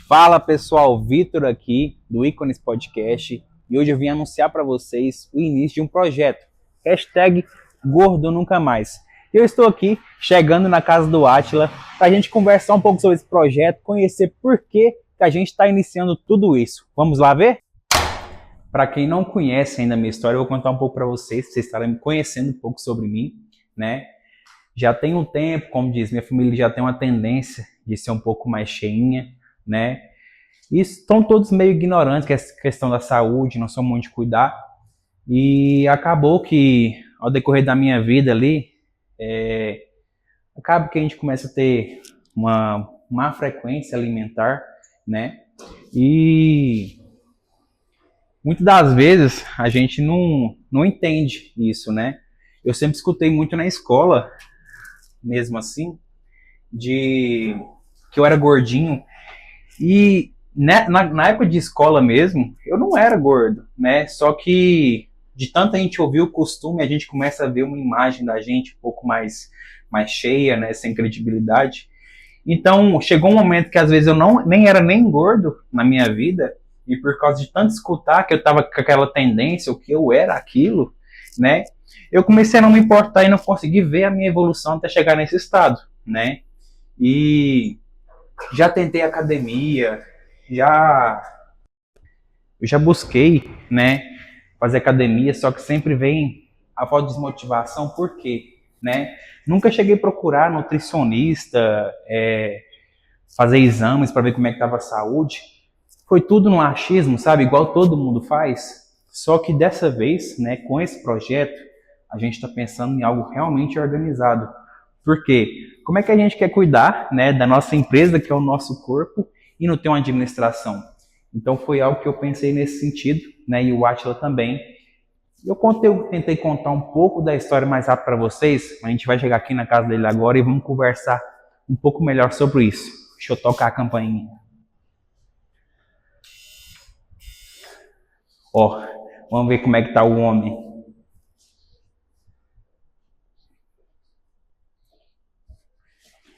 Fala pessoal, Vitor aqui do Ícones Podcast e hoje eu vim anunciar para vocês o início de um projeto, hashtag Gordo Nunca Mais. Eu estou aqui chegando na casa do Átila para a gente conversar um pouco sobre esse projeto, conhecer por que a gente está iniciando tudo isso. Vamos lá ver? Para quem não conhece ainda a minha história, eu vou contar um pouco para vocês estarem me conhecendo um pouco sobre mim, né? Já tem um tempo, como diz, minha família já tem uma tendência de ser um pouco mais cheinha, né? E estão todos meio ignorantes que essa questão da saúde, não são muito de cuidar. E acabou que, ao decorrer da minha vida ali, acaba que a gente começa a ter uma má frequência alimentar, né? E muitas das vezes a gente não entende isso, né? Eu sempre escutei muito na escola, mesmo assim, de que eu era gordinho. E na época de escola mesmo, eu não era gordo, né? Só que de tanta gente ouvir o costume, a gente começa a ver uma imagem da gente um pouco mais cheia, né? Sem credibilidade. Então, chegou um momento que às vezes eu nem era nem gordo na minha vida, e por causa de tanto escutar que eu tava com aquela tendência, o que eu era aquilo, né? Eu comecei a não me importar e não consegui ver a minha evolução até chegar nesse estado, né? E já tentei academia, já eu já busquei, né, fazer academia, só que sempre vem a falta de desmotivação, por quê? Né? Nunca cheguei a procurar nutricionista, fazer exames para ver como é que estava a saúde. Foi tudo no achismo, sabe? Igual todo mundo faz. Só que dessa vez, né, com esse projeto, a gente está pensando em algo realmente organizado. Por quê? Como é que a gente quer cuidar, né, da nossa empresa, que é o nosso corpo, e não ter uma administração? Então foi algo que eu pensei nesse sentido, né, e o Atila também. Tentei contar um pouco da história mais rápido para vocês. A gente vai chegar aqui na casa dele agora e vamos conversar um pouco melhor sobre isso. Deixa eu tocar a campainha. Ó, vamos ver como é que tá o homem.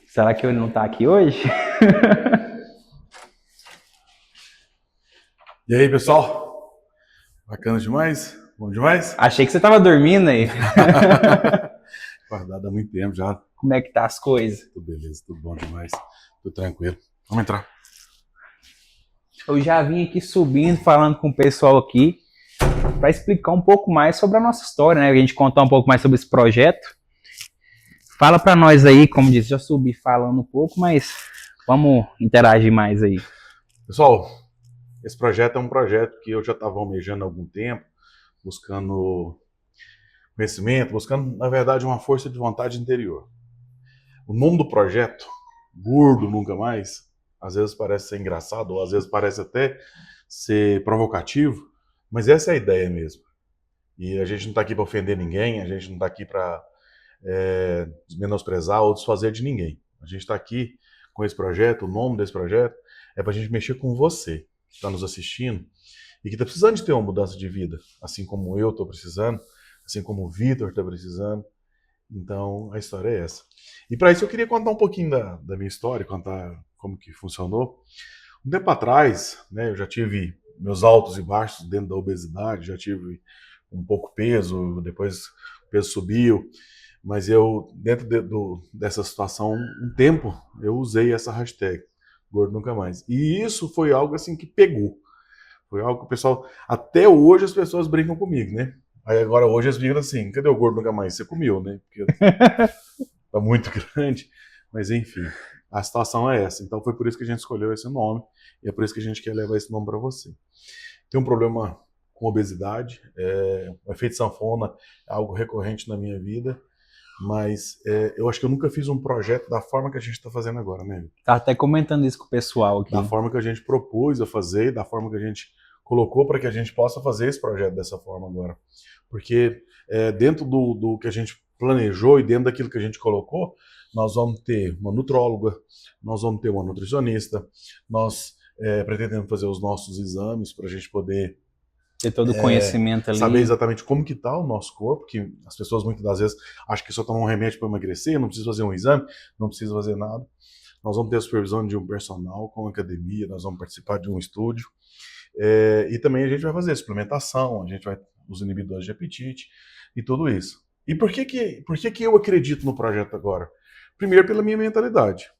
Será que ele não tá aqui hoje? E aí, pessoal? Bacana demais? Bom demais? Achei que você tava dormindo aí. Guardado há muito tempo já. Como é que tá as coisas? Tudo beleza, tudo bom demais. Tudo tranquilo. Vamos entrar. Eu já vim aqui subindo, falando com o pessoal aqui, para explicar um pouco mais sobre a nossa história, né? A gente contar um pouco mais sobre esse projeto. Fala para nós aí, como disse, já subi falando um pouco, mas vamos interagir mais aí. Pessoal, esse projeto é um projeto que eu já estava almejando há algum tempo, buscando conhecimento, buscando, na verdade, uma força de vontade interior. O nome do projeto, Gordo Nunca Mais, às vezes parece ser engraçado, ou às vezes parece até ser provocativo, mas essa é a ideia mesmo. E a gente não está aqui para ofender ninguém, a gente não está aqui para menosprezar ou desfazer de ninguém. A gente está aqui com esse projeto, o nome desse projeto é para a gente mexer com você que está nos assistindo e que está precisando de ter uma mudança de vida, assim como eu estou precisando, assim como o Vitor está precisando. Então a história é essa. E para isso eu queria contar um pouquinho da minha história, contar como que funcionou. Um tempo atrás, né, eu já tive meus altos e baixos dentro da obesidade, já tive um pouco peso, depois o peso subiu. Mas eu, dentro dessa situação, um tempo, eu usei essa hashtag, Gordo Nunca Mais. E isso foi algo assim que pegou. Foi algo que o pessoal, até hoje as pessoas brincam comigo, né? Aí agora hoje eles brincam assim, cadê o Gordo Nunca Mais? Você comeu, né? Porque tá muito grande. Mas enfim, a situação é essa. Então foi por isso que a gente escolheu esse nome e é por isso que a gente quer levar esse nome para você. Tem um problema com obesidade, o efeito sanfona é algo recorrente na minha vida. Mas eu acho que eu nunca fiz um projeto da forma que a gente está fazendo agora, né? Tá até comentando isso com o pessoal aqui. Da forma que a gente propôs a fazer, da forma que a gente colocou para que a gente possa fazer esse projeto dessa forma agora. Porque dentro do que a gente planejou e dentro daquilo que a gente colocou, nós vamos ter uma nutróloga, nós vamos ter uma nutricionista, nós pretendemos fazer os nossos exames para a gente poder ter todo o conhecimento ali. Saber exatamente como que está o nosso corpo, que as pessoas muitas das vezes acham que só tomar um remédio para emagrecer, não precisa fazer um exame, não precisa fazer nada. nós vamos ter a supervisão de um personal com academia, nós vamos participar de um estúdio, e também a gente vai fazer suplementação, a gente vai os inibidores de apetite e tudo isso. E por que eu acredito no projeto agora? Primeiro pela minha mentalidade,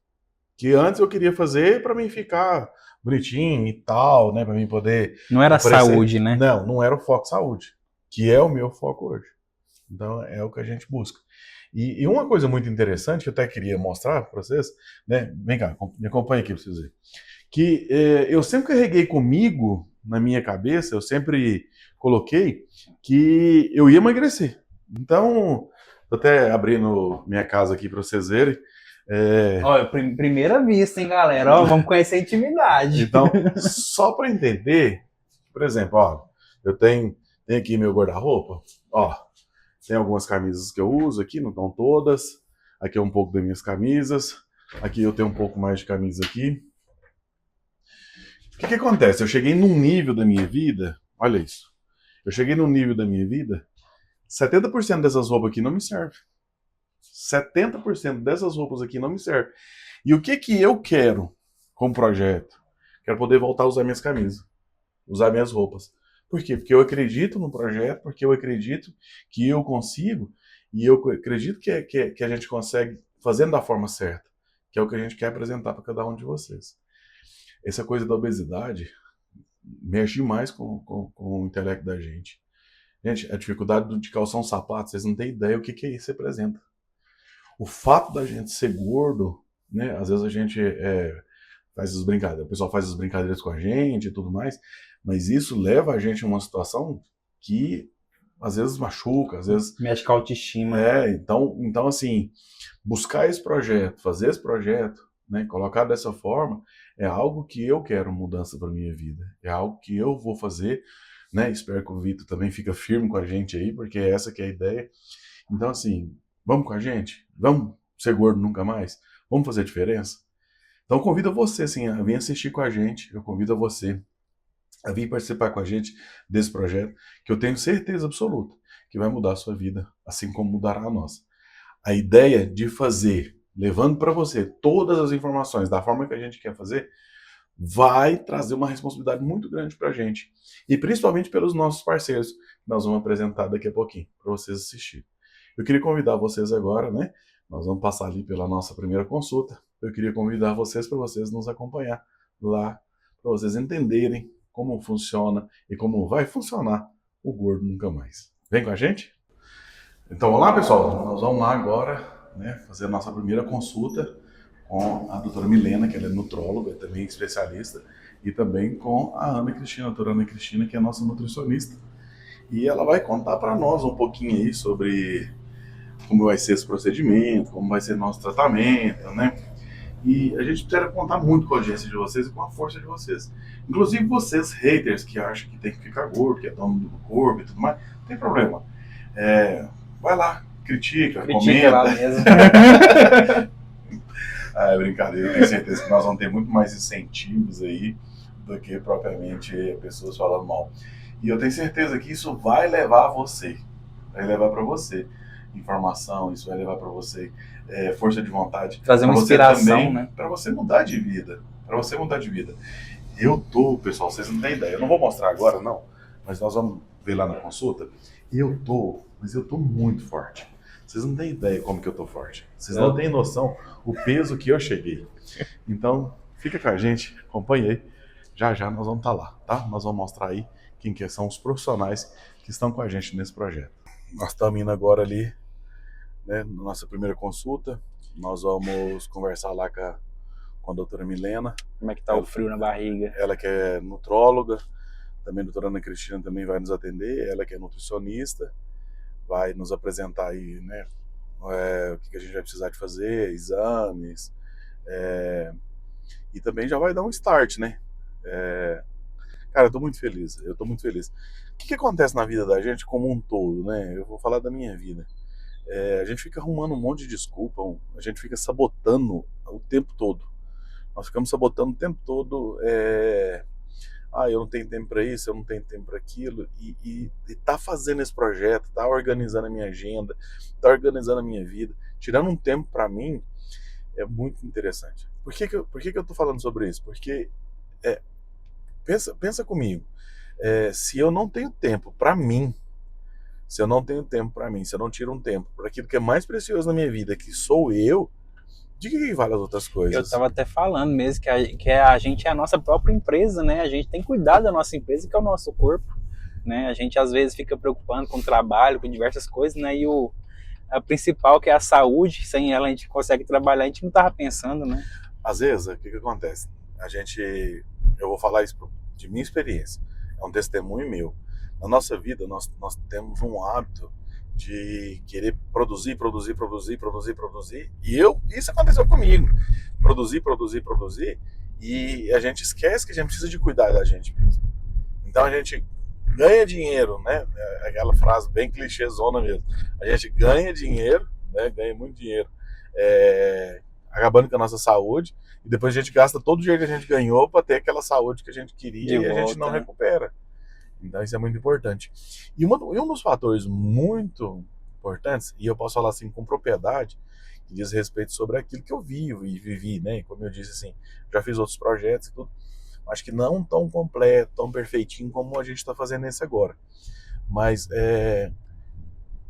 que antes eu queria fazer para mim ficar bonitinho e tal, né, para mim poder Não era aparecer. saúde, né? Não era o foco saúde, que é o meu foco hoje. Então é o que a gente busca. E uma coisa muito interessante que eu até queria mostrar para vocês, né? Vem cá, me acompanha aqui para vocês verem. Que eu sempre carreguei comigo, na minha cabeça, eu sempre coloquei que eu ia emagrecer. Então, tô até abrindo minha casa aqui para vocês verem. Olha, primeira vista, hein, galera? Ó, vamos conhecer a intimidade. Então, só para entender, por exemplo, ó, eu tenho aqui meu guarda-roupa, ó, tem algumas camisas que eu uso aqui, não estão todas. Aqui é um pouco das minhas camisas. Aqui eu tenho um pouco mais de camisa aqui. O que acontece? Eu cheguei num nível da minha vida, olha isso. Eu cheguei num nível da minha vida, 70% dessas roupas aqui não me servem. 70% dessas roupas aqui não me servem. E o que eu quero com o projeto? Quero poder voltar a usar minhas camisas, usar minhas roupas. Por quê? Porque eu acredito no projeto, porque eu acredito que eu consigo, e eu acredito que a gente consegue fazendo da forma certa, que é o que a gente quer apresentar para cada um de vocês. Essa coisa da obesidade mexe demais com o intelecto da gente. Gente, a dificuldade de calçar um sapato, vocês não têm ideia o que isso representa. O fato da gente ser gordo, né? Às vezes a gente faz as brincadeiras, o pessoal faz as brincadeiras com a gente e tudo mais, mas isso leva a gente a uma situação que às vezes machuca, às vezes mexe com a autoestima. Então assim, buscar esse projeto, fazer esse projeto, né, colocar dessa forma, é algo que eu quero mudança para minha vida, é algo que eu vou fazer, né? Espero que o Vitor também fique firme com a gente aí, porque é essa que é a ideia. Então assim, vamos com a gente? Vamos ser gordo nunca mais? Vamos fazer a diferença? Então eu convido você, assim, a vir assistir com a gente, eu convido você a vir participar com a gente desse projeto, que eu tenho certeza absoluta que vai mudar a sua vida, assim como mudará a nossa. A ideia de fazer, levando para você todas as informações da forma que a gente quer fazer, vai trazer uma responsabilidade muito grande para a gente. E principalmente pelos nossos parceiros, que nós vamos apresentar daqui a pouquinho, para vocês assistirem. Eu queria convidar vocês agora, né? Nós vamos passar ali pela nossa primeira consulta. Eu queria convidar vocês para vocês nos acompanhar lá, para vocês entenderem como funciona e como vai funcionar o Gordo Nunca Mais. Vem com a gente? Então vamos lá, pessoal. Nós vamos lá agora, né, fazer a nossa primeira consulta com a doutora Milena, que ela é nutróloga, também especialista, e também com a Ana Cristina, a doutora Ana Cristina, que é a nossa nutricionista. E ela vai contar para nós um pouquinho aí sobre como vai ser esse procedimento, como vai ser nosso tratamento, né? E a gente espera contar muito com a audiência de vocês e com a força de vocês. Inclusive vocês, haters, que acham que tem que ficar gordo, que é dono do corpo e tudo mais, não tem problema. Vai lá, critica comenta. Lá mesmo. É brincadeira, eu tenho certeza que nós vamos ter muito mais incentivos aí do que propriamente pessoas falando mal. E eu tenho certeza que isso vai levar você, vai levar para você informação, isso vai levar para você força de vontade. Trazer uma inspiração, né? Para você mudar de vida, pessoal, vocês não têm ideia, eu não vou mostrar agora não, mas nós vamos ver lá na consulta, mas eu tô muito forte. Vocês não têm ideia como que eu tô forte. Vocês não têm noção o peso que eu cheguei. Então, fica com a gente, acompanha aí. Já já nós vamos estar lá, tá? Nós vamos mostrar aí quem que são os profissionais que estão com a gente nesse projeto. Nós estamos indo agora ali, né, na nossa primeira consulta. Nós vamos conversar lá com a doutora Milena. Como é que tá o frio na barriga? Ela que é nutróloga, também a doutora Ana Cristina também vai nos atender, ela que é nutricionista, vai nos apresentar aí, né, o que a gente vai precisar de fazer, exames, e também já vai dar um start, né? Cara, eu tô muito feliz. O que acontece na vida da gente como um todo, né? Eu vou falar da minha vida. A gente fica arrumando um monte de desculpa, a gente fica sabotando o tempo todo. Nós ficamos sabotando o tempo todo. Eu não tenho tempo para isso, eu não tenho tempo para aquilo. E tá fazendo esse projeto, tá organizando a minha agenda, tá organizando a minha vida, tirando um tempo para mim, é muito interessante. Por que eu tô falando sobre isso? Porque pensa comigo, se eu não tenho tempo para mim, se eu não tenho tempo para mim, se eu não tiro um tempo para aquilo que é mais precioso na minha vida, que sou eu, de que vale as outras Eu coisas? estava até falando mesmo que a gente é a nossa própria empresa, né? A gente tem que cuidar da nossa empresa, que é o nosso corpo, né? A gente às vezes fica preocupando com o trabalho, com diversas coisas, né? E a principal, que é a saúde, sem ela a gente consegue trabalhar, a gente não estava pensando, né? Às vezes, o que acontece? Eu vou falar isso de minha experiência, é um testemunho meu. Na nossa vida, nós temos um hábito de querer produzir, e isso aconteceu comigo. Produzir, e a gente esquece que a gente precisa de cuidar da gente mesmo. Então a gente ganha dinheiro, né? Aquela frase bem clichêzona mesmo. A gente ganha dinheiro, né? Ganha muito dinheiro, acabando com a nossa saúde, e depois a gente gasta todo o dinheiro que a gente ganhou para ter aquela saúde que a gente queria De e a gente volta, não né? recupera. Então isso é muito importante. E um dos fatores muito importantes, e eu posso falar assim com propriedade, que diz respeito sobre aquilo que eu vivo e vivi, né? Como eu disse assim, já fiz outros projetos e tudo, acho que não tão completo, tão perfeitinho como a gente está fazendo esse agora. Mas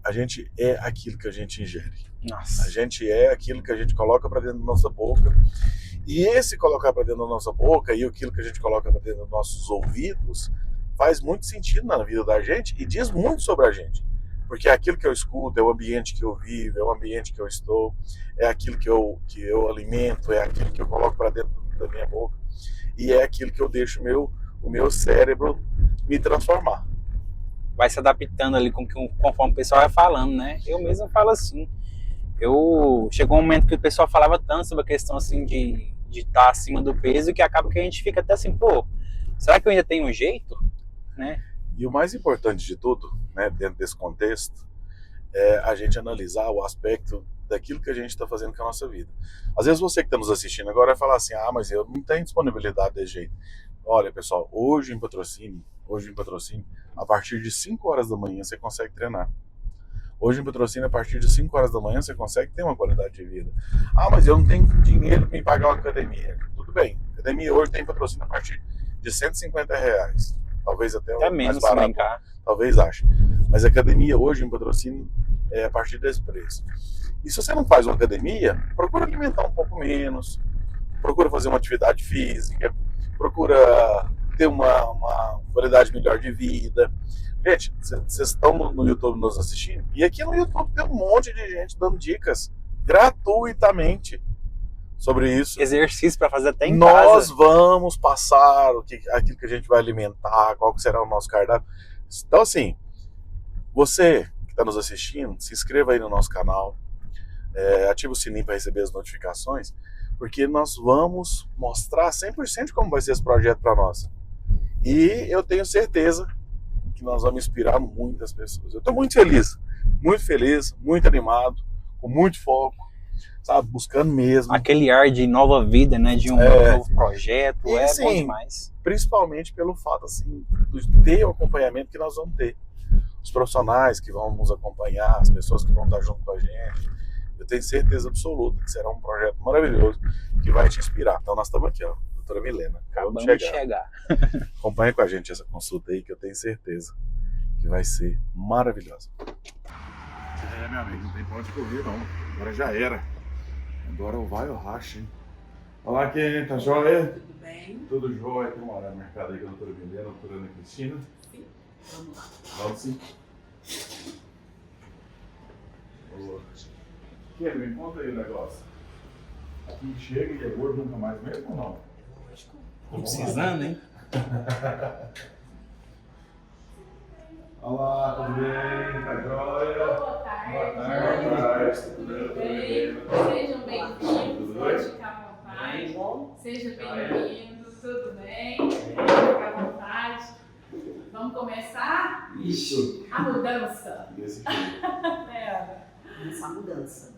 a gente é aquilo que a gente ingere. Nossa. A gente é aquilo que a gente coloca para dentro da nossa boca. E esse colocar para dentro da nossa boca e aquilo que a gente coloca para dentro dos nossos ouvidos faz muito sentido na vida da gente e diz muito sobre a gente. Porque é aquilo que eu escuto, é o ambiente que eu vivo, é o ambiente que eu estou, é aquilo que eu alimento, é aquilo que eu coloco para dentro da minha boca e é aquilo que eu deixo o meu cérebro me transformar. Vai se adaptando ali conforme o pessoal vai falando, né? Eu mesmo falo assim. Chegou um momento que o pessoal falava tanto sobre a questão assim de estar acima do peso, que acaba que a gente fica até assim, pô, será que eu ainda tenho um jeito, né? E o mais importante de tudo, né, dentro desse contexto, é a gente analisar o aspecto daquilo que a gente está fazendo com a nossa vida. Às vezes você que está nos assistindo agora vai falar assim, mas eu não tenho disponibilidade desse jeito. Olha, pessoal, hoje em patrocínio, a partir de 5 horas da manhã você consegue treinar. Hoje em patrocínio, a partir de 5 horas da manhã você consegue ter uma qualidade de vida. Mas eu não tenho dinheiro para me pagar uma academia. Tudo bem, a academia hoje tem patrocínio a partir de R$ 150. Talvez até Até mais menos se barato, brincar. talvez ache. Mas a academia hoje em patrocínio é a partir desse preço. E se você não faz uma academia, procura alimentar um pouco menos, procura fazer uma atividade física, procura ter uma qualidade melhor de vida. Gente, vocês estão no YouTube nos assistindo, e aqui no YouTube tem um monte de gente dando dicas gratuitamente sobre isso. Exercício para fazer até em Nós casa. vamos passar aquilo que a gente vai alimentar, qual que será o nosso cardápio. Então, assim, você que está nos assistindo, se inscreva aí no nosso canal, ative o sininho para receber as notificações, porque nós vamos mostrar 100% como vai ser esse projeto para nós. E eu tenho certeza que nós vamos inspirar muitas pessoas. Eu estou muito feliz, muito animado, com muito foco, sabe, buscando mesmo. Aquele ar de nova vida, né? De um novo projeto, e, é sim, bom demais. Principalmente pelo fato assim, de ter o acompanhamento que nós vamos ter. Os profissionais que vão nos acompanhar, as pessoas que vão estar junto com a gente. Eu tenho certeza absoluta que será um projeto maravilhoso que vai te inspirar. Então nós estamos aqui, ó, doutora Milena. Acabamos de chegar. Acompanhe com a gente essa consulta aí, que eu tenho certeza que vai ser maravilhosa. Meu amigo, não tem pra onde correr não. Agora já era. Agora vai o racha, hein? Olá, quem tá joia? Tudo bem? Tudo jóia. Tem uma hora no mercado aí com a doutora Milena, a doutora Ana Cristina. Sim. Vamos lá. Vamos sim. Quem me conta aí o negócio. Aqui chega e é gordo nunca mais mesmo ou não? Lógico. Tô precisando, hein? Olá, tudo bem? Tá jóia? Boa tarde. Boa tarde. Tudo bem? Sejam bem-vindos. Pode ficar à vontade. Seja bem-vindo. Tudo bem? Fica à vontade. Vamos começar? Isso. A mudança. Desse jeito. Começar a mudança.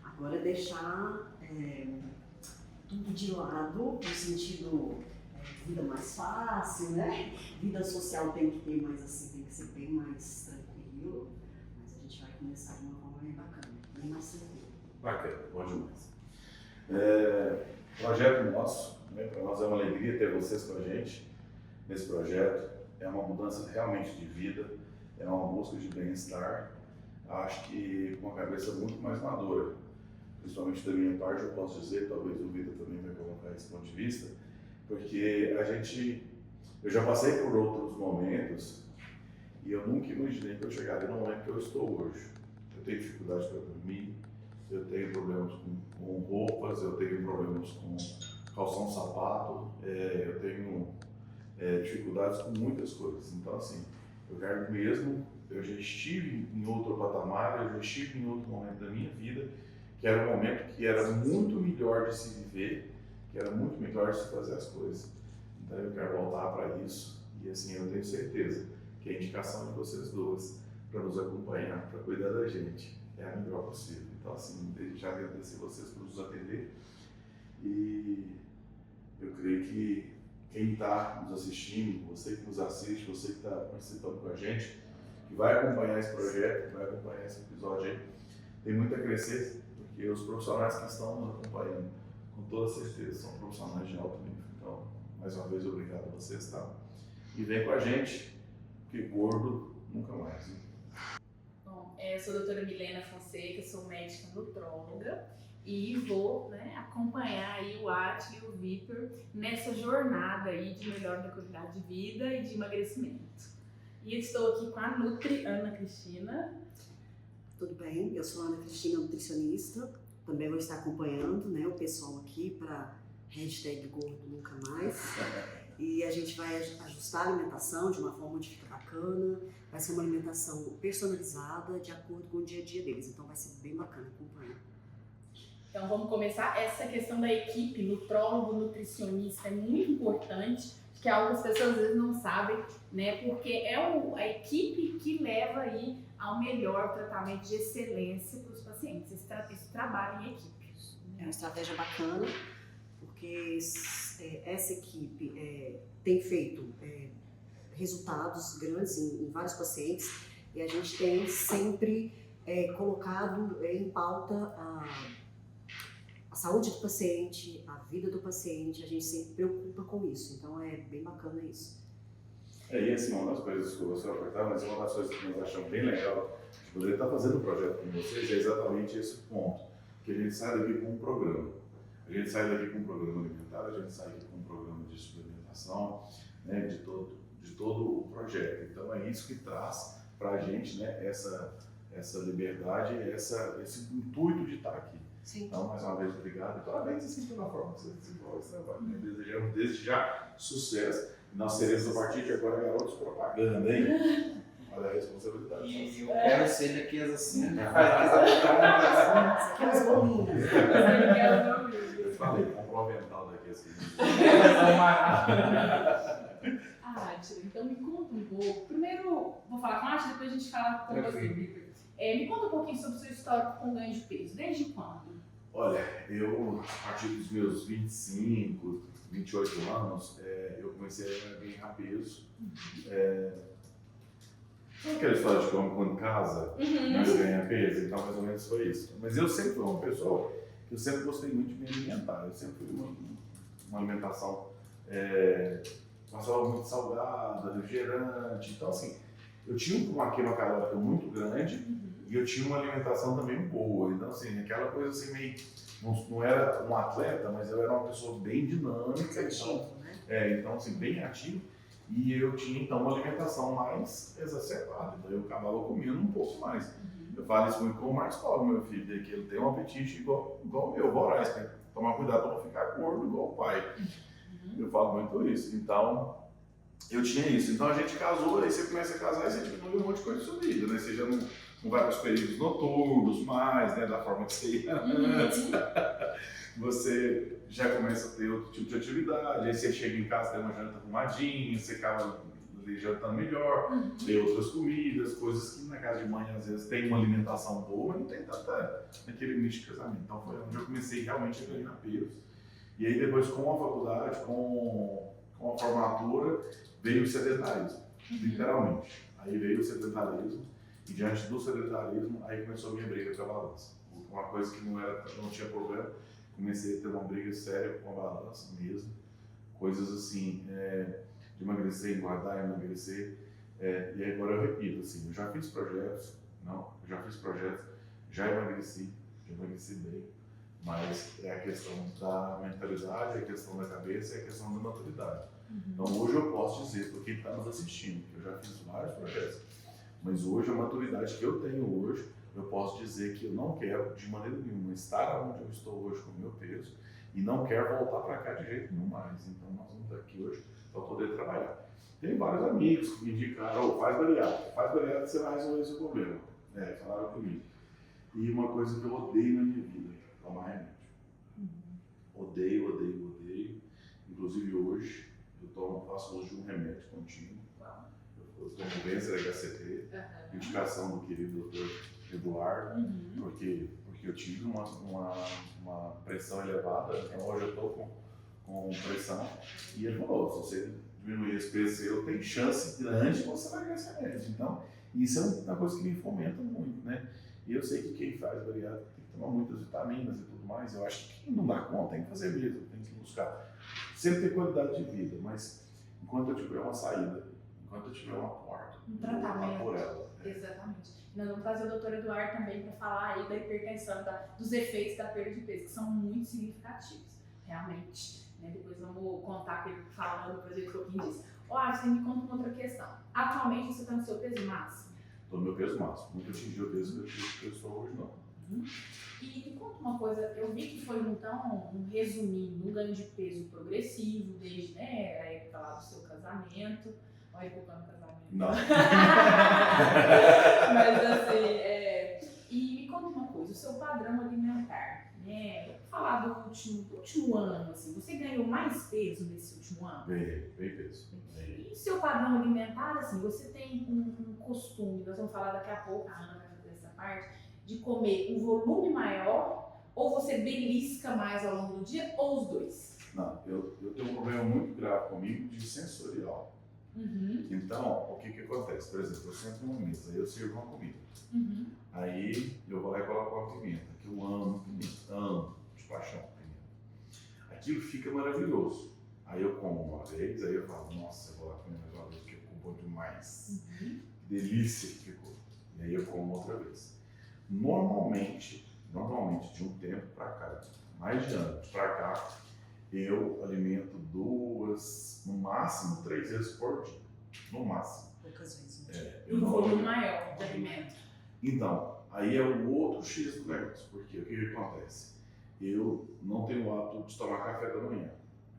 Agora é deixar tudo de lado, no sentido vida mais fácil, né? Vida social tem que ter mais assim, tem que ser bem mais tranquilo, mas a gente vai começar de uma forma bem bacana, bem mais tranquila. Bacana, bom demais. Projeto nosso, né? Para nós é uma alegria ter vocês com a gente nesse projeto. É uma mudança realmente de vida, é uma busca de bem-estar. Acho que com a cabeça muito mais madura, principalmente da minha parte, eu posso dizer, talvez o Vitor também vai colocar esse ponto de vista, porque eu já passei por outros momentos e eu nunca imaginei que eu chegaria no momento que eu estou hoje. Eu tenho dificuldade para dormir, eu tenho problemas com roupas, eu tenho problemas com calção, sapato, eu tenho dificuldades com muitas coisas. Então, assim, eu quero mesmo, eu já estive em outro patamar, eu já estive em outro momento da minha vida, que era um momento que era muito melhor de se viver, que era muito melhor de se fazer as coisas. Então, eu quero voltar para isso e, assim, eu tenho certeza que a indicação de vocês duas para nos acompanhar, para cuidar da gente, é a melhor possível. Então, assim, desde já agradecer vocês por nos atender e eu creio que quem está nos assistindo, você que nos assiste, você que está participando com a gente, que vai acompanhar esse projeto, que vai acompanhar esse episódio aí, tem muito a crescer, porque os profissionais que estão nos acompanhando, com toda certeza, são profissionais de alto nível. Então, mais uma vez, obrigado a vocês, tá? E vem com a gente, porque gordo nunca mais. Hein? Bom, eu sou a doutora Milena Fonseca, sou médica nutróloga e vou acompanhar aí o Átila e o Vitor nessa jornada aí de melhora da qualidade de vida e de emagrecimento. E estou aqui com a Nutri Ana Cristina. Tudo bem? Eu sou a Ana Cristina, nutricionista. Também vou estar acompanhando, né, o pessoal aqui para #GordoNuncaMais. E a gente vai ajustar a alimentação de uma forma onde fica bacana. Vai ser uma alimentação personalizada de acordo com o dia a dia deles. Então vai ser bem bacana acompanhar. Então vamos começar. Essa questão da equipe, nutrólogo, nutricionista, é muito importante, que é algo que as pessoas às vezes não sabem, né? Porque é a equipe que leva aí ao melhor tratamento de excelência para os pacientes. Esse trabalho em equipe. É uma estratégia bacana, porque essa equipe tem feito resultados grandes em vários pacientes e a gente tem sempre colocado em pauta a saúde do paciente, a vida do paciente, a gente sempre preocupa com isso, então é bem bacana isso. E assim, uma das coisas que eu gostaria de apertar, mas uma das coisas que nós achamos bem legal de poder estar fazendo o projeto com vocês é exatamente esse ponto, que a gente sai daqui com um programa. A gente sai daqui com um programa alimentar, a gente sai daqui com um programa de suplementação, né, de todo o projeto. Então é isso que traz para a gente, né, essa liberdade, esse intuito de estar aqui. Sim. Então, mais uma vez, obrigado e parabéns assim, pela forma que você desenvolve esse trabalho. Desejamos desde já sucesso. Nós seremos, a partir de agora, garotos propaganda, hein? Olha a responsabilidade. E eu quero ser daqueles assim, né? Isso aqui é os bolinhos. Eu falei, comprou o avental daqui assim. Átila, então me conta um pouco. Primeiro, vou falar com a Átila, depois a gente fala com você, Vitor. Me conta um pouquinho sobre o seu histórico com ganho de peso. Desde quando? Olha, eu, a partir dos meus 25, 28 anos, eu comecei a ganhar peso. Sabe aquela história de que homem quando casa, mas ganha peso? Então, mais ou menos foi isso. Mas eu sempre fui uma pessoa que eu sempre gostei muito de me alimentar. Eu sempre fui uma alimentação passava muito salgada, refrigerante. Então, assim, eu tinha uma queima calórica muito grande e eu tinha uma alimentação também boa. Então, assim, aquela coisa assim, meio. Não era um atleta, mas eu era uma pessoa bem dinâmica. Ativo, né? Então, assim, bem ativo. E eu tinha, então, uma alimentação mais exacerbada. Então, eu acabava comendo um pouco mais. Eu falo isso muito com o Marcos Paulo, meu filho, que ele tem um apetite igual o meu, voraz. Tem que tomar cuidado para não ficar gordo igual o pai. Eu falo muito isso. Então, eu tinha isso. Então, a gente casou, aí você começa a casar e você diminui um monte de coisa na sua vida, né? Você já não vai para os períodos noturnos mais, né? Da forma que você ia antes. Você já começa a ter outro tipo de atividade. Aí você chega em casa, tem uma janta arrumadinha, você acaba jantando melhor, tem outras comidas, coisas que na casa de mãe às vezes tem uma alimentação boa, mas não tem tanta naquele nicho de casamento. Então, foi onde eu comecei realmente a ganhar peso. E aí depois com a faculdade, com a formatura, veio o sedentarismo, literalmente. Aí veio o sedentarismo e diante do sedentarismo, aí começou a minha briga com a balança. Uma coisa que não tinha problema, comecei a ter uma briga séria com a balança mesmo, coisas assim, de emagrecer, engordar, emagrecer, e agora eu repito, assim, eu já fiz projetos, já emagreci bem, mas é a questão da mentalidade, é a questão da cabeça, é a questão da maturidade. Então hoje eu posso dizer, para quem está nos assistindo, que eu já fiz vários projetos, mas hoje a maturidade que eu tenho hoje, eu posso dizer que eu não quero de maneira nenhuma estar onde eu estou hoje com o meu peso e não quero voltar para cá de jeito nenhum mais. Então nós vamos aqui hoje para poder trabalhar. Tem vários amigos que me indicaram, faz bariátrica, você vai resolver esse problema. Falaram comigo. E uma coisa que eu odeio na minha vida, tomar remédio. Odeio. Inclusive hoje, faço uso de um remédio contínuo. Eu tomo Vencer HCT, indicação do querido doutor Eduardo, porque eu tive uma pressão elevada, então hoje eu estou com pressão. E ele falou, se você diminuir esse peso seu, tem chance grande de você vai esse remédio. Então, isso é uma coisa que me fomenta muito, né? E eu sei que quem faz bariátrica tem que tomar muitas vitaminas e tudo mais. Eu acho que quem não dá conta tem que fazer mesmo, tem que buscar. Sempre ter qualidade de vida, mas enquanto eu tiver uma saída, enquanto eu tiver uma porta, Um eu vou lutar tratamento. por ela. Exatamente. Nós vamos trazer o Dr. Eduardo também para falar aí da hipertensão, dos efeitos da perda de peso, que são muito significativos, realmente. Né? Depois vamos contar com ele falando pra gente um pouquinho disso. Você me conta uma outra questão. Atualmente você está no seu peso máximo? Estou no meu peso máximo. Nunca atingi o peso que eu estou hoje, não. E me conta uma coisa, eu vi que foi então resumindo um ganho de peso progressivo desde a época lá do seu casamento. Olha, colocando casamento. Não. Mas assim, e me conta uma coisa, o seu padrão alimentar, né? Vamos falar do último ano, assim, você ganhou mais peso nesse último ano? Bem peso. E seu padrão alimentar, assim, você tem um costume, nós vamos falar daqui a pouco, a Ana vai fazer essa parte, de comer um volume maior, ou você belisca mais ao longo do dia, ou os dois? Não, eu tenho um problema muito grave comigo de sensorial. Então, o que acontece? Por exemplo, eu sento numa mesa, aí eu sirvo uma comida. Aí eu vou lá e coloco uma pimenta, que eu amo pimenta, amo de paixão pimenta. Aquilo fica maravilhoso. Aí eu como uma vez, aí eu falo, nossa, eu vou lá comer mais uma vez, porque ficou bom demais. Que delícia que ficou. E aí eu como outra vez. Normalmente, de um tempo pra cá, mais de anos pra cá, eu alimento 2, no máximo 3 vezes por dia. No máximo. Poucas vezes. Um volume maior de alimento. Então, aí é o outro X do negócio, porque o que acontece? Eu não tenho o hábito de tomar café da manhã.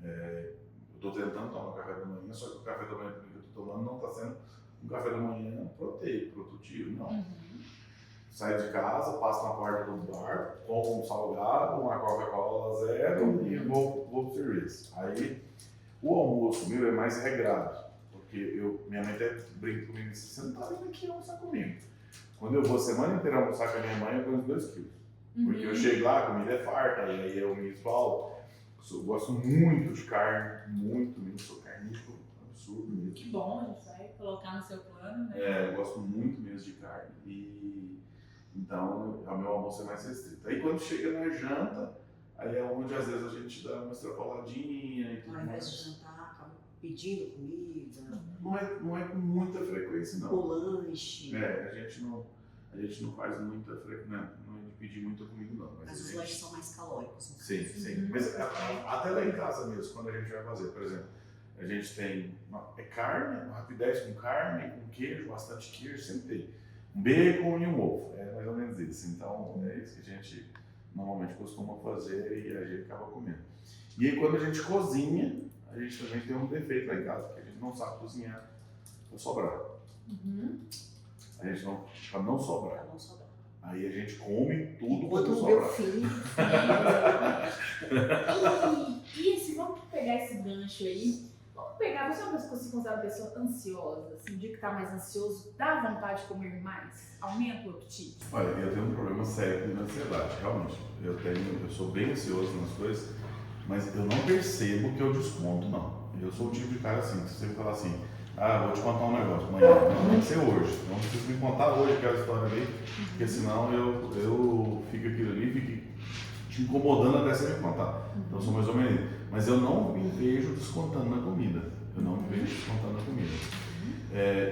Eu estou tentando tomar café da manhã, só que o café da manhã que eu estou tomando não está sendo um café da manhã proteico, produtivo, não. Saio de casa, passo na porta do bar, como um salgado, uma Coca-Cola zero e vou pro serviço. Aí o almoço meu é mais regrado, porque minha mãe até brinca comigo e diz, você não tá vindo aqui almoçar comigo. Quando eu vou a semana inteira almoçar com a minha mãe, eu ganho 2 quilos. Porque eu chego lá, a comida é farta, e aí eu me esbalo. Eu gosto muito de carne, muito mesmo, sou carnívoro, absurdo mesmo. Que bom, a gente vai colocar no seu plano, né? Eu gosto muito mesmo de carne. Então, o meu almoço é mais restrito. Aí quando chega na janta, aí é onde às vezes a gente dá uma extrapoladinha e tudo Ao invés mais. de jantar, acaba pedindo comida, Não é com muita frequência, não. ou lanche. A gente não faz muita frequência, não é de pedir muita comida, não. Mas Mas a os gente... lanches são mais calóricos. Sim. Mas até lá em casa mesmo, quando a gente vai fazer, por exemplo, a gente tem carne, uma rapidez com carne, com queijo, bastante queijo, sempre tem. Um bacon e um ovo, é mais ou menos isso. Então, é isso que a gente normalmente costuma fazer e a gente acaba comendo. E aí, quando a gente cozinha, a gente também tem um defeito lá em casa, porque a gente não sabe cozinhar para sobrar. A gente não, para não sobrar. Aí a gente come tudo Enquanto quando o meu sobrar. filho. Vamos pegar esse gancho aí. Vamos pegar, você é uma pessoa que se considera uma pessoa ansiosa, assim, o dia que está mais ansioso, dá vontade de comer mais? Aumenta o apetite? Olha, eu tenho um problema sério de ansiedade, realmente. Eu sou bem ansioso nas coisas, mas eu não percebo que eu desconto, não. Eu sou o tipo de cara assim, se você me falar assim, vou te contar um negócio amanhã, não tem que ser hoje. Não precisa me contar hoje aquela história ali, porque senão eu fico aquilo ali, te incomodando até você me contar. Então eu sou mais ou menos isso. Mas eu não me vejo descontando na comida. Eu não me vejo descontando na comida.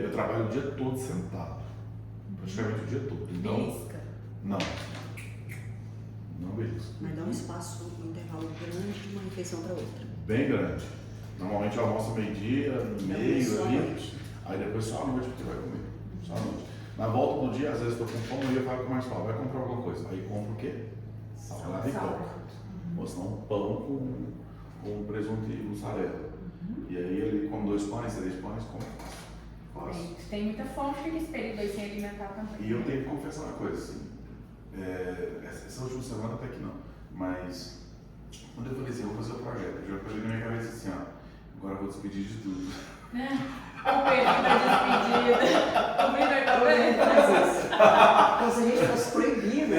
Eu trabalho o dia todo sentado. Praticamente o dia todo. Então, Belisca. não. Não belisco. Mas dá um espaço, um intervalo grande de uma refeição para outra. Bem grande. Normalmente eu almoço meio-dia, meio Só à ali. noite. Aí depois só à noite que você vai comer. Só à noite. Na volta do dia, às vezes eu tô com fome e eu falo com o Marcelo, vai comprar alguma coisa. Aí compro o quê? Salada e pão. Ou senão pão com presunto e mussarela. E aí ele come 2 pães, 3 pães, come fácil. Tem muita fome, fica esse período aí sem alimentar também. E eu tenho que confessar uma coisa, assim, essa última semana até que não, mas quando eu falei assim, eu vou fazer o projeto, eu já falei na minha cabeça assim, ó, agora eu vou despedir de tudo. O período da despedida. O primeiro Como se a gente fosse proibido.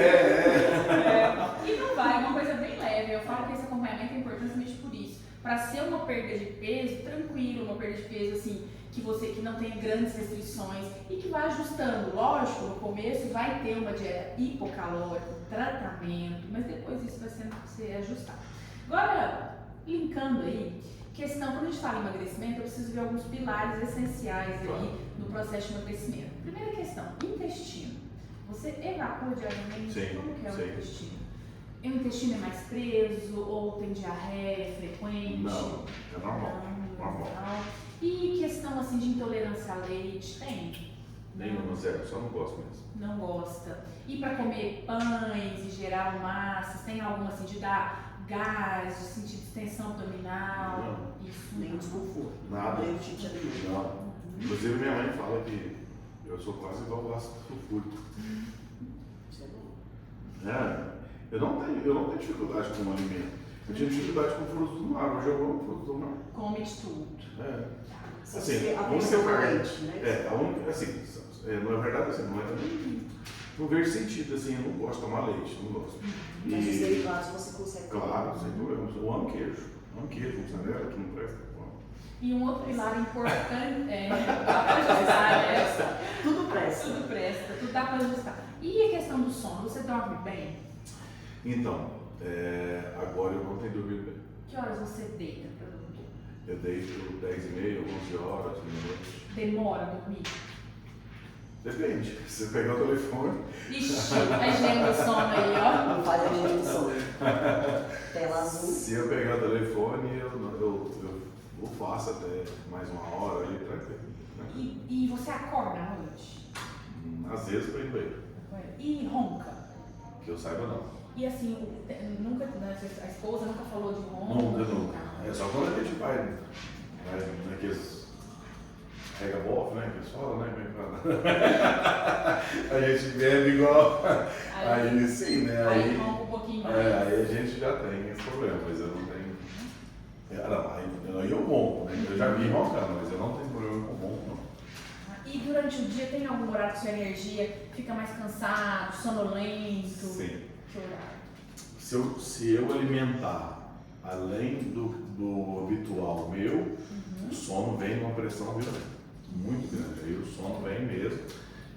E não vai, é uma coisa bem leve. Eu falo que esse acompanhamento é importante justamente por isso. Para ser uma perda de peso, tranquilo, uma perda de peso assim, que não tenha grandes restrições e que vai ajustando. Lógico, no começo vai ter uma dieta hipocalórica, tratamento, mas depois isso vai ser ajustado. Agora, linkando aí, questão, quando a gente fala em emagrecimento, eu preciso ver alguns pilares essenciais aí no processo de emagrecimento. Primeira questão, intestino. Você evacua diariamente? Sim, Como que é o sim. intestino? O intestino é mais preso ou tem diarreia frequente? Não, é normal. Normal. E questão assim de intolerância a leite, tem? Nenhuma, zero, só não gosto mesmo. Não gosta. E para comer pães em geral, massas, tem alguma assim de dar gás, de sentir distensão abdominal? Não. Isso Nem não. desconforto. Nada. Nem o tipo de alimento. Não. Inclusive minha mãe fala que eu sou quase igual o ácido sulfúrico. Isso é bom. Eu não tenho dificuldade com o alimento. Eu tinha dificuldade com frutos do mar, hoje eu como frutos do mar. Come de tudo. Se Assim, você a única aversão ao parte- leite, né? A única, assim, não é verdade assim, não é também. Não vejo sentido, assim, eu não gosto de tomar leite, não gosto. Mas os derivados você consegue comer. Claro, sem problemas. Eu amo queijo. Amo queijo, mussarela, que não presta. E um outro pilar importante dá para ajustar, né? Tudo presta. Tudo presta, tudo dá para ajustar. E a questão do sono, você dorme bem? Então, agora eu não tenho dormido bem. Que horas você deita para dormir? Eu deito 10h30, 11 horas, meia-noite. Demora a dormir? Depende. Se você pegar o telefone. Ixi, a higiene do sono aí, ó. Não faz a gente do sono. Tela azul. Se eu pegar o telefone, eu faço até mais 1 hora ali, tranquilo. E você acorda à noite? Às vezes para ir no banheiro. E ronca? Que eu saiba, não. E assim, nunca, a esposa nunca falou de ronca? Nunca. É só quando a gente vai naqueles rega-bof, né? Que eles falam, né? Como é que fala? A gente bebe igual. Aí sim, né? Aí ronca um pouquinho mais. Aí a gente já tem esse problema, mas eu não tenho. Aí eu ronco, né? Eu já vi roncando, mas eu não tenho problema com ronco, não. E durante o dia tem algum horário que sua energia fica mais cansado, sonolento? Sim. Que horário? Se eu alimentar além do habitual meu, o sono vem numa pressão violenta, muito grande. Aí o sono vem mesmo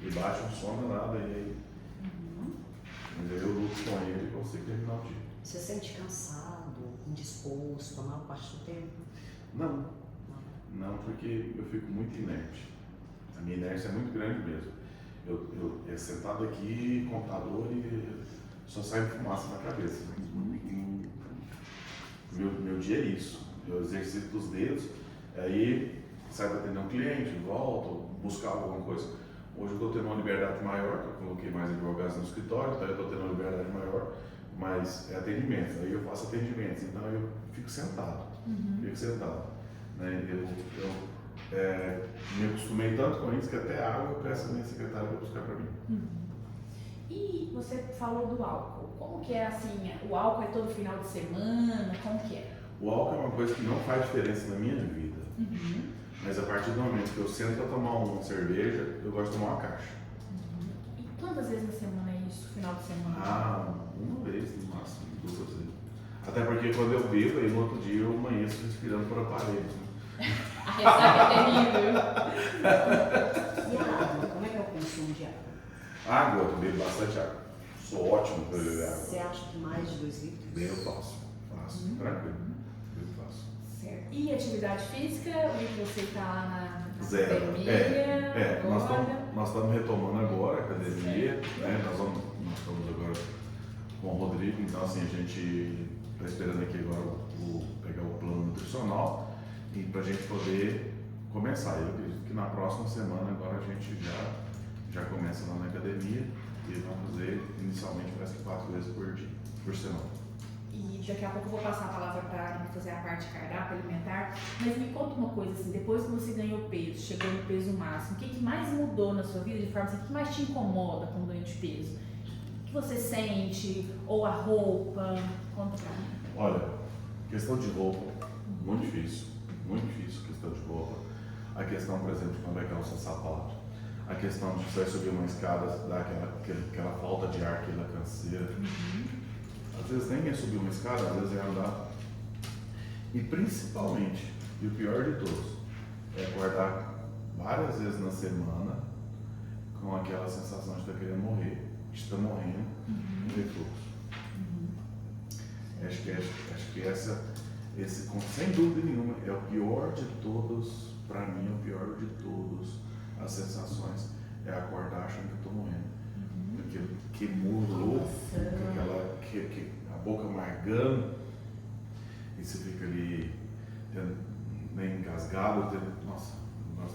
e baixa um sono nada. Mas aí eu luto com ele e consigo terminar o dia. Você sente cansado, indisposto a maior parte do tempo? Não, porque eu fico muito inerte. A minha inércia é muito grande mesmo. Eu sentado aqui, computador e só sai fumaça na cabeça. Meu dia é isso. Eu exercito os dedos, aí saio para atender um cliente, volto, buscar alguma coisa. Hoje eu estou tendo uma liberdade maior, eu coloquei mais advogados no escritório, então eu estou tendo uma liberdade maior, mas é atendimento. Aí eu faço atendimentos, então eu fico sentado. Né? Eu me acostumei tanto com isso que até água eu peço a minha secretária para buscar para mim. E você falou do álcool. Como que é assim? O álcool é todo final de semana? Como que é? O álcool é uma coisa que não faz diferença na minha vida. Mas a partir do momento que eu sento para tomar uma cerveja, eu gosto de tomar uma caixa. E quantas vezes na semana é isso, final de semana? Uma vez no máximo, 2 vezes. Até porque quando eu bebo, aí no outro dia eu amanheço respirando por aparelhos. A ressaca é terrível. E a água? Como é que é o consumo de água? Água, eu bebo bastante água. sou ótimo para beber água. Você acha que mais de 2 litros? Bem, eu faço, tranquilo, eu faço. Certo. E atividade física? Eu vi que você está lá na Zero. academia agora. Nós estamos retomando agora a academia, né? Nós estamos agora com o Rodrigo, então assim, a gente está esperando aqui agora pegar o plano nutricional e para a gente poder começar. Eu acredito que na próxima semana agora a gente já começa lá na academia e vamos fazer inicialmente parece que 4 vezes por semana. E daqui a pouco eu vou passar a palavra para fazer a parte de cardápio alimentar, mas me conta uma coisa assim, depois que você ganhou peso, chegou no peso máximo, o que mais mudou na sua vida de forma assim, o que mais te incomoda com o ganho de peso? O que você sente? Ou a roupa? Conta pra mim. Olha, questão de roupa, muito difícil questão de roupa. A questão, por exemplo, de quando vai calçar sapato. A questão de você vai subir uma escada, dá aquela falta de ar, aquela canseira. Às vezes nem é subir uma escada, às vezes é andar. E principalmente, e o pior de todos, é acordar várias vezes na semana com aquela sensação de estar querendo morrer, de estar morrendo, um refluxo. Acho que esse, sem dúvida nenhuma, é o pior de todos, para mim é o pior de todos as sensações, é acordar achando que eu estou morrendo. Porque queimou, a boca amargando, e você fica ali meio engasgado, nossa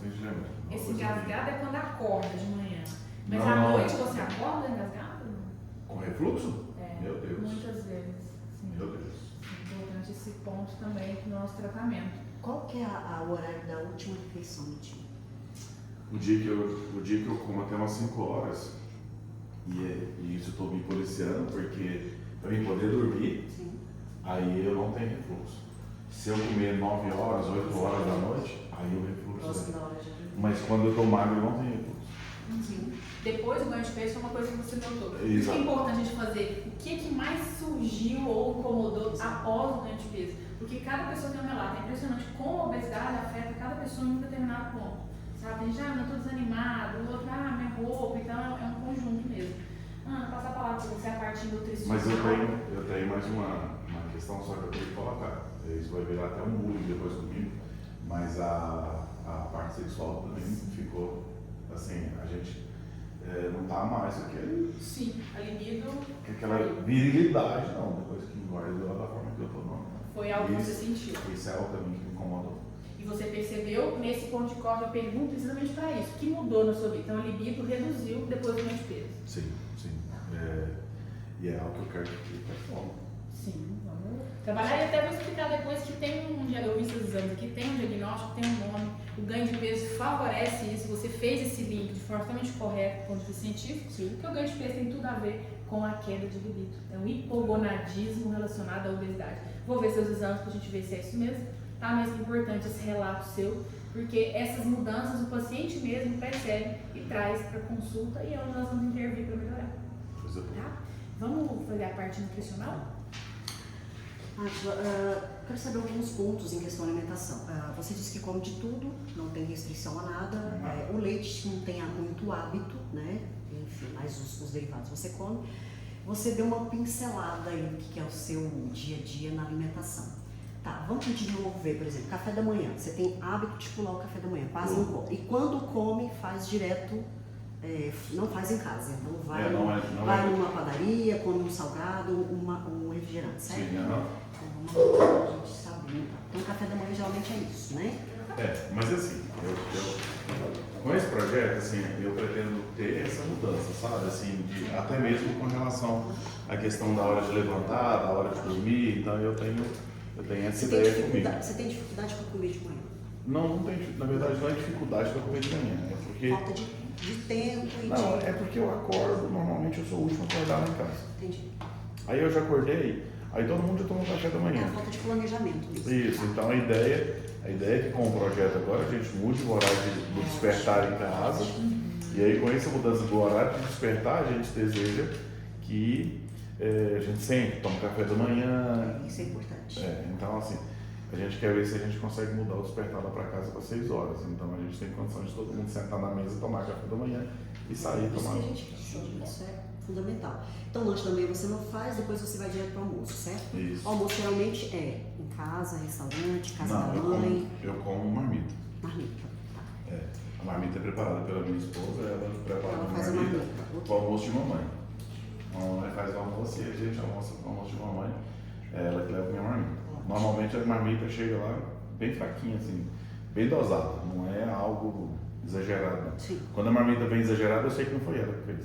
nem te lembro. Esse engasgado é quando acorda de manhã. Mas Não. à noite você acorda engasgado? Com refluxo? É, Meu Deus. muitas vezes. Sim. Meu Deus. Importante esse ponto também no nosso tratamento. Qual que é o horário da última refeição do dia? O dia que eu como até umas 5 horas, e isso eu estou me policiando, porque para mim poder dormir, aí eu não tenho refluxo. Se eu comer 9 horas, 8 horas da noite, aí o refluxo Próximo vem. da hora de dormir. Mas quando eu estou magro, eu não tenho refluxo. Depois do ganho de peso foi uma coisa que você notou. O que é Exato. importante a gente fazer? O que mais surgiu ou incomodou após o ganho de peso? Porque cada pessoa tem um relato. É impressionante como a obesidade afeta cada pessoa em um determinado ponto. Sabe? Tem gente, eu estou desanimado, o outro, minha roupa, então é um conjunto mesmo. Passar a palavra para você, a parte nutricional. Mas eu tenho mais uma questão só que eu tenho que colocar. Isso vai virar até um bullying depois comigo, mas a parte sexual também ficou assim, a gente não tá mais aquele. Sim, a libido. Aquela virilidade, não, depois que engorda da forma que eu tô, não. Foi algo que você sentiu. Isso é algo também que me incomodou. E você percebeu, nesse ponto de corte, eu pergunto exatamente para isso. O que mudou na sua vida? Então, a libido reduziu depois do ganho de peso. Sim. E é algo que eu quero que performe. Sim, vamos trabalhar. E até vou explicar depois que tem eu vi esses exames aqui, tem um diagnóstico, tem um nome. O ganho de peso favorece isso. Você fez esse link de forma totalmente correta, do ponto de vista científico, porque o ganho de peso tem tudo a ver com a queda de libido. É um hipogonadismo relacionado à obesidade. Vou ver seus exames para a gente ver se é isso mesmo. Tá? Mas é importante esse relato seu, porque essas mudanças o paciente mesmo percebe e traz para consulta e é onde nós vamos intervir para melhorar. Tá? Vamos fazer a parte nutricional? Quero saber alguns pontos em questão da alimentação. Você disse que come de tudo, não tem restrição a nada. O leite não tem muito hábito, né? Enfim, mas os derivados você come. Você deu uma pincelada aí do que é o seu dia a dia na alimentação. Tá, vamos de novo ver, por exemplo, café da manhã. Você tem hábito de pular o café da manhã, quase não come. E quando come, faz direto, não faz em casa. Então vai numa padaria, come um salgado, um refrigerante, certo? Sim, não. Então vamos lá, a gente sabe. Então café da manhã geralmente é isso, né? Mas assim, com esse projeto, assim, eu pretendo ter essa mudança, sabe? Assim, até mesmo com relação à questão da hora de levantar, da hora de dormir, então eu tenho essa ideia comigo. Você tem dificuldade para comer de manhã? Não tem, na verdade não é dificuldade para comer de manhã, é porque... Falta de tempo e Não, é porque eu acordo, normalmente eu sou o último a acordar lá em casa. Entendi. Aí eu já acordei, aí todo mundo já tomou café da manhã. Falta de planejamento mesmo. Isso, então a ideia é que com o projeto agora a gente mude o horário do despertar em casa. E aí com essa mudança do horário de despertar, a gente deseja que a gente sempre tome café da manhã. Isso é importante. Então assim, a gente quer ver se a gente consegue mudar o despertar lá para casa para 6 horas. Então a gente tem condição de todo mundo sentar na mesa, tomar café da manhã e sair Isso tomar. que a gente precisa, isso é fundamental. Então, lanche também você não faz, depois você vai direto para o almoço, certo? Isso. O almoço geralmente é em casa, restaurante, casa Não, da eu mãe, como marmita. marmita. Tá. A marmita é preparada pela minha esposa, ela prepara Ela a faz a marmita marmita. para o almoço de mamãe. A mamãe faz o almoço e a gente almoça para o almoço de mamãe. É ela que leva a minha marmita. Normalmente a marmita chega lá bem fraquinha, assim, bem dosada, não é algo exagerado. Sim. Quando a marmita é bem exagerada, eu sei que não foi ela que fez.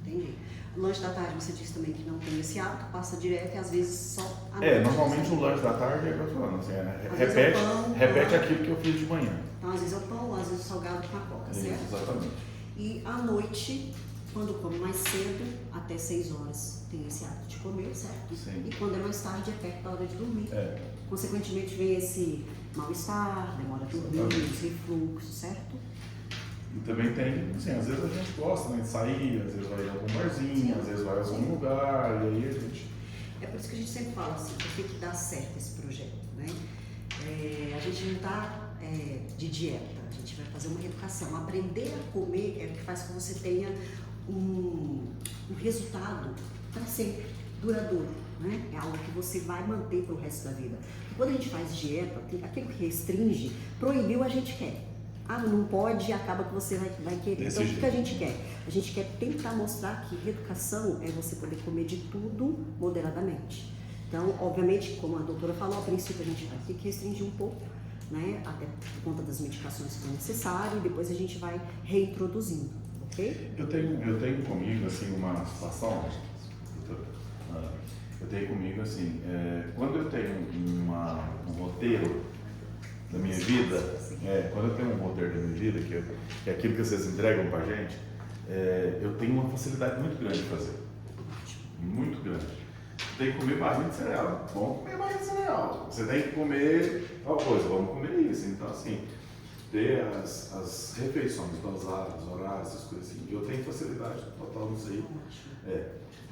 Entendi. O lanche da tarde você disse também que não tem esse hábito, passa direto e às vezes só à noite. Normalmente certo? o lanche da tarde é o que eu tô falando, assim, Às vezes é pão, repete aquilo que eu fiz de manhã. Então, às vezes é o pão, às vezes o salgado com a coca, Isso, certo? exatamente. E à noite, quando come mais cedo, até 6 horas, tem esse hábito de comer, certo? Sim. E quando é mais tarde, é perto da hora de dormir. É. Consequentemente, vem esse mal-estar, demora a dormir, Exatamente. os refluxos, certo? E também tem, assim, às vezes a gente gosta, né, de sair, às vezes vai em algum barzinho, Sim. às vezes vai a algum lugar, e aí a gente... É por isso que a gente sempre fala assim, que tem que dar certo esse projeto, né? A gente não está de dieta, a gente vai fazer uma reeducação. Aprender a comer é o que faz com que você tenha um resultado para sempre, duradouro, né? É algo que você vai manter para o resto da vida. Porque quando a gente faz dieta, aquilo que restringe, proibiu a gente quer. Ah, não pode, acaba que você vai querer. Desse Então, o jeito. que a gente quer? A gente quer tentar mostrar que reeducação é você poder comer de tudo moderadamente. Então, obviamente, como a doutora falou, a princípio a gente vai ter que restringir um pouco, né? Até por conta das medicações que são necessárias, e depois a gente vai reintroduzindo, ok? Eu tenho comigo, assim, uma situação, eu tenho comigo, assim, quando eu tenho um roteiro da minha vida, quando eu tenho um roteiro da minha vida, que é aquilo que vocês entregam pra gente, eu tenho uma facilidade muito grande de fazer. Muito grande. Você tem que comer barrinha de cereal. Vamos comer barrinha de cereal. Você tem que comer tal coisa, vamos comer isso. Então, assim, ter as refeições dosadas, horários, essas coisas assim. Eu tenho facilidade total nisso aí.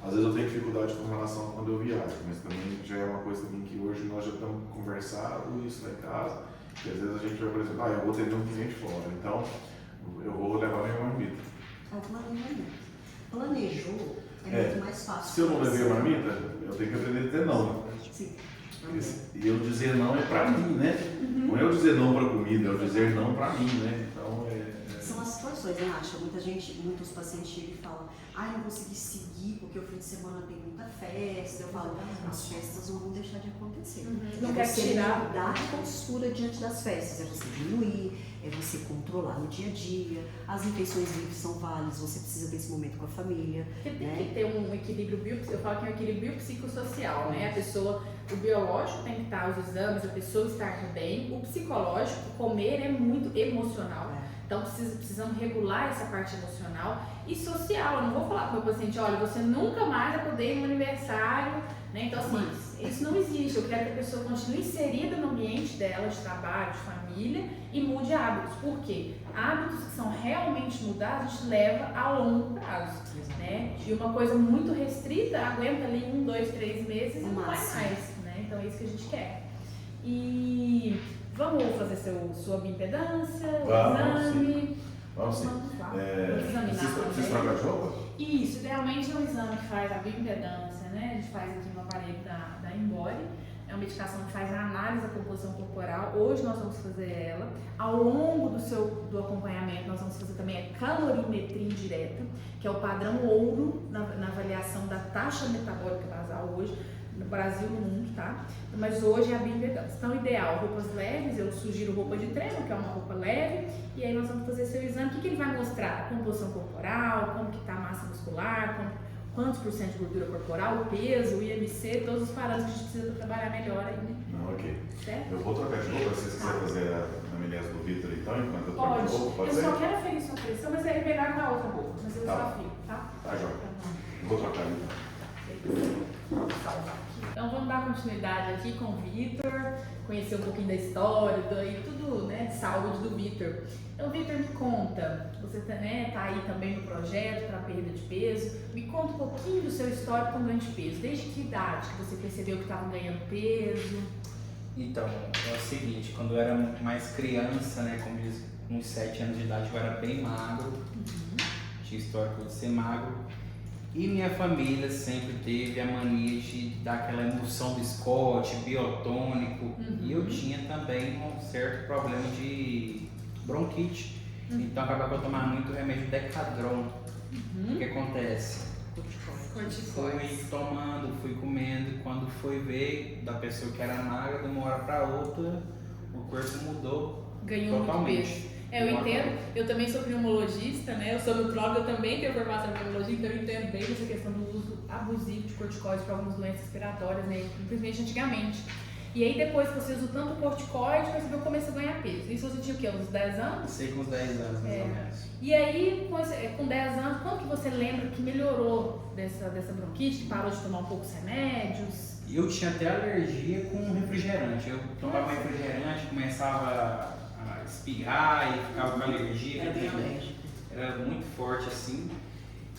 Às vezes eu tenho dificuldade com relação a quando eu viajo, mas também já é uma coisa também que hoje nós já estamos conversando isso lá em casa. Que às vezes a gente vai, por exemplo, eu vou ter um cliente fora, então eu vou levar minha marmita. Planejou é muito mais fácil. Se eu não levei a marmita, eu tenho que aprender a dizer não. Sim. E eu dizer não é pra mim, né? Não é eu dizer não pra comida, é eu dizer não pra mim, né? Então São as situações, né, Acha? Muitos pacientes chegam e falam, eu não consegui seguir porque o fim de semana tem muita festa. Eu falo, as festas não vão deixar de acontecer. Não É quer você tirar. mudar a postura diante das festas, é você diminuir, é você controlar no dia a dia. As refeições livres são válidas, você precisa desse momento com a família. Porque tem né? que ter um equilíbrio eu falo que é um equilíbrio biopsicossocial, né? A pessoa, o biológico tem que estar, os exames, a pessoa estar bem, o psicológico, comer é muito emocional. Então precisamos regular essa parte emocional e social. Eu não vou falar para o meu paciente, olha, você nunca mais vai poder ir no aniversário, né? Então assim, isso não existe. Eu quero que a pessoa continue inserida no ambiente dela, de trabalho, de família e mude hábitos. Por quê? Hábitos que são realmente mudados, a gente leva a longo prazo, né? E uma coisa muito restrita aguenta ali 1, 2, 3 meses e não vai mais, né? Então é isso que a gente quer. E vamos fazer sua bioimpedância, o exame. Vamos sim. Vamos lá. Vamos examinar Vocês também. trocam de roupa? Isso, idealmente é um exame que faz a bioimpedância, né? A gente faz aqui no aparelho da Embody. É uma medicação que faz a análise da composição corporal. Hoje nós vamos fazer ela. Ao longo do acompanhamento, nós vamos fazer também a calorimetria indireta, que é o padrão ouro na avaliação da taxa metabólica basal hoje, no Brasil e no mundo, tá? Mas hoje é a bioimpedância. Então, ideal, roupas leves, eu sugiro roupa de treino, que é uma roupa leve, e aí nós vamos fazer seu exame. O que ele vai mostrar? A composição corporal, como que está a massa muscular, quantos por cento de gordura corporal, o peso, o IMC, todos os parâmetros que a gente precisa para trabalhar melhor ainda. Não, ok. Certo? Eu vou trocar de roupa, se vocês quiserem fazer a amniose do Vitor então, enquanto eu troco de roupa, pode Eu ser? só quero aferir sua pressão, mas é melhor na outra roupa, mas eu Tá. só afiro, tá? Tá, joia. Eu vou trocar então. Então vamos dar continuidade aqui com o Vitor, conhecer um pouquinho da história e tudo, né, de saúde do Vitor. Então, Vitor, me conta, você tá aí também no projeto para perda de peso, me conta um pouquinho do seu histórico com ganho de peso, desde que idade que você percebeu que estava ganhando peso? Então, é o seguinte, quando eu era mais criança, né, como diz, uns 7 anos de idade, eu era bem magro, tinha histórico de ser magro, E minha família sempre teve a mania de dar aquela emulsão do Scott, biotônico. E eu tinha também um certo problema de bronquite. Então acabava eu tomar muito remédio Decadron. O que acontece? Fui tomando, fui comendo. Quando foi ver da pessoa que era magra, de uma hora para outra, o corpo mudou. Ganhou totalmente. muito peso. Eu entendo, eu também sou pneumologista, né? Eu sou nutróloga, eu também tenho formação em pneumologia, então eu entendo bem essa questão do uso abusivo de corticoides para algumas doenças respiratórias, né? Principalmente antigamente. E aí depois que você usa tanto corticoide, percebeu que começou a ganhar peso. Isso você tinha o quê? Uns 10 anos? Sei com uns 10 anos, mais ou menos. E aí, com 10 anos, quando que você lembra que melhorou dessa bronquite, que parou de tomar um pouco os remédios? Eu tinha até alergia com refrigerante. Eu tomava refrigerante, começava a espirrar e ficava com alergia. Era muito forte assim.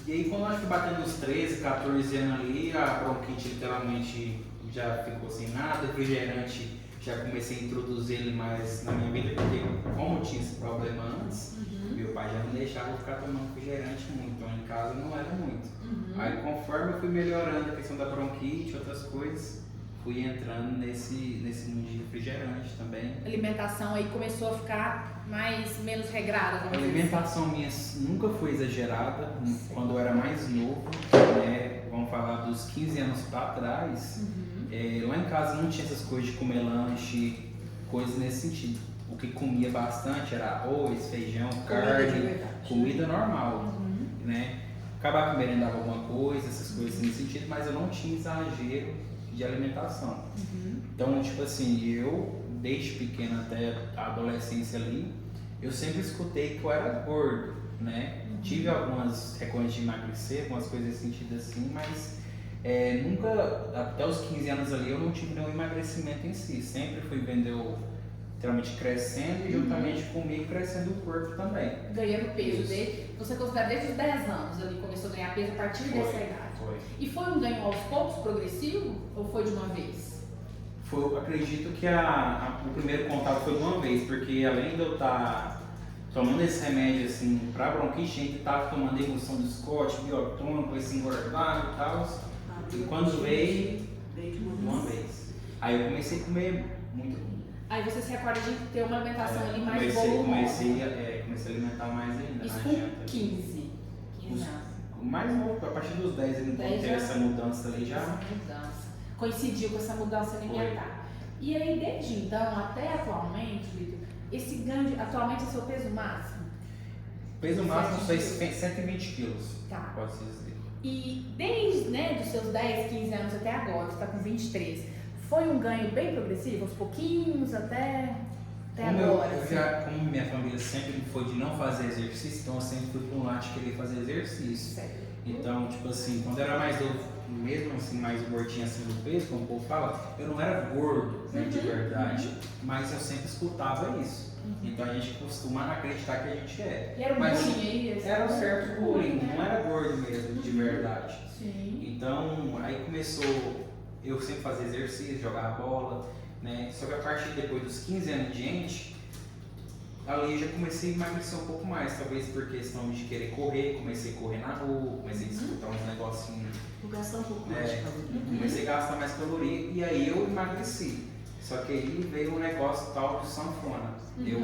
E aí quando eu fui batendo os 13, 14 anos ali, a bronquite literalmente já ficou sem nada, refrigerante já comecei a introduzir ele mais na minha vida, porque como eu tinha esse problema antes, meu pai já não deixava eu ficar tomando refrigerante muito, então em casa não era muito. Aí conforme eu fui melhorando a questão da bronquite, outras coisas, fui entrando nesse mundo de refrigerante também. A alimentação aí começou a ficar menos regrada, A vamos dizer assim. alimentação minha nunca foi exagerada. Quando eu era mais novo, né, vamos falar dos 15 anos para trás, lá em casa não tinha essas coisas de comer lanche, coisas nesse sentido. O que comia bastante era arroz, feijão, carne, comida normal, né? Acabar que merendava alguma coisa, essas coisas nesse sentido, mas eu não tinha exagero de alimentação. Então, tipo assim, eu, desde pequeno até a adolescência ali, eu sempre escutei que eu era gordo, né? Tive algumas recorrentes de emagrecer, algumas coisas nesse sentido assim, mas nunca, até os 15 anos ali, eu não tive nenhum emagrecimento em si. Sempre fui vendo eu literalmente crescendo e juntamente comigo crescendo o corpo também. Ganhando peso você considera desde os 10 anos ali, começou a ganhar peso a partir dessa idade? Foi. E foi um ganho aos poucos, progressivo, ou foi de uma vez? Eu acredito que o primeiro contato foi de uma vez, porque além de eu estar tomando esse remédio assim, para bronquite, a gente estava tomando emulsão do Scott, biotônico, esse engordado e tal. E quando veio, de uma vez. Aí eu comecei a comer muito. Aí você se recorda de ter uma alimentação ali mais comecei a alimentar mais ainda. Isso com 15 anos. Mais novo, a partir dos 10 ele teve essa mudança ali já. Essa mudança. Coincidiu com essa mudança alimentar. E aí, desde então até atualmente, Vitor, esse ganho, atualmente é seu peso máximo? Peso máximo foi 120 quilos, tá. Pode-se dizer. E desde dos seus 10, 15 anos até agora, você está com 23, foi um ganho bem progressivo, aos pouquinhos, até agora? Como minha família sempre foi de não fazer exercício, então eu sempre fui para um lado de querer fazer exercício. Certo. Então, tipo assim, quando eu era mais novo, mesmo assim, mais gordinho assim do peso, como o povo fala, eu não era gordo, né, de verdade, mas eu sempre escutava isso. Então a gente costuma acreditar que a gente é. E era um bullying aí? Era um certo bullying, não era gordo mesmo, de verdade. Sim. Então, aí começou, eu sempre fazia exercício, jogar bola, né? Só que a partir depois dos 15 anos em diante, ali eu já comecei a emagrecer um pouco mais, talvez por questão de querer correr, comecei a correr na rua, comecei a disputar uns negocinhos. Gastar um pouco mais de caloria. Comecei a gastar mais caloria e aí eu emagreci. Só que aí veio um negócio tal de sanfona. Eu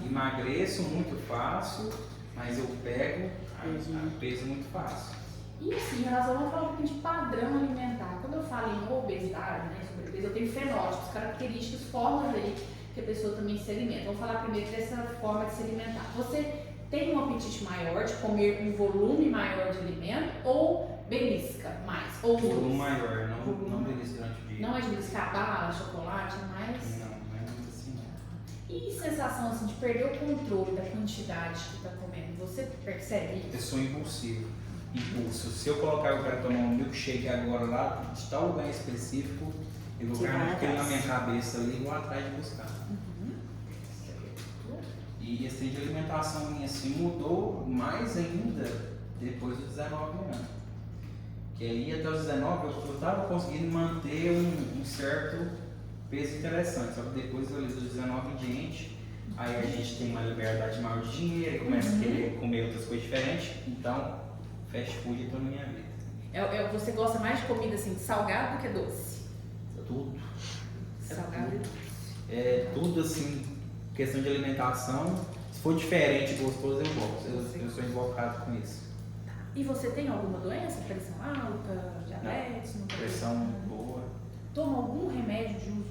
emagreço muito fácil, mas eu pego peso muito fácil. E assim, nós vamos falar um pouquinho de padrão alimentar. Quando eu falo em obesidade, né, sobrepeso, eu tenho fenótipos, características, formas aí que a pessoa também se alimenta. Vamos falar primeiro dessa forma de se alimentar. Você tem um apetite maior de comer um volume maior de alimento ou belisca mais? Ou volume maior, não belisca durante o dia. Não é de beliscar bala, chocolate, mais? Não é muito assim. E sensação assim, de perder o controle da quantidade que está comendo? Você percebe isso? Eu sou impulsivo. Se eu colocar, eu quero tomar um milkshake agora lá, de tal lugar específico, eu vou ganhar aquilo na minha cabeça ali e vou atrás de buscar. E esse tipo de alimentação minha assim mudou mais ainda depois dos 19 anos. Que aí até os 19 eu estava conseguindo manter um certo peso interessante, só que depois dos 19 em diante, aí a gente tem uma liberdade maior de dinheiro, começa a querer comer outras coisas diferentes, então fast food entrou na minha vida. Você gosta mais de comida assim, salgado do que doce? Tudo. Salgado e doce. É tudo assim, questão de alimentação. Se for diferente e gostoso, eu gosto. Eu sou invocado com isso. E você tem alguma doença? Pressão alta, diabetes? Não tem? Pressão boa. Toma algum remédio de uso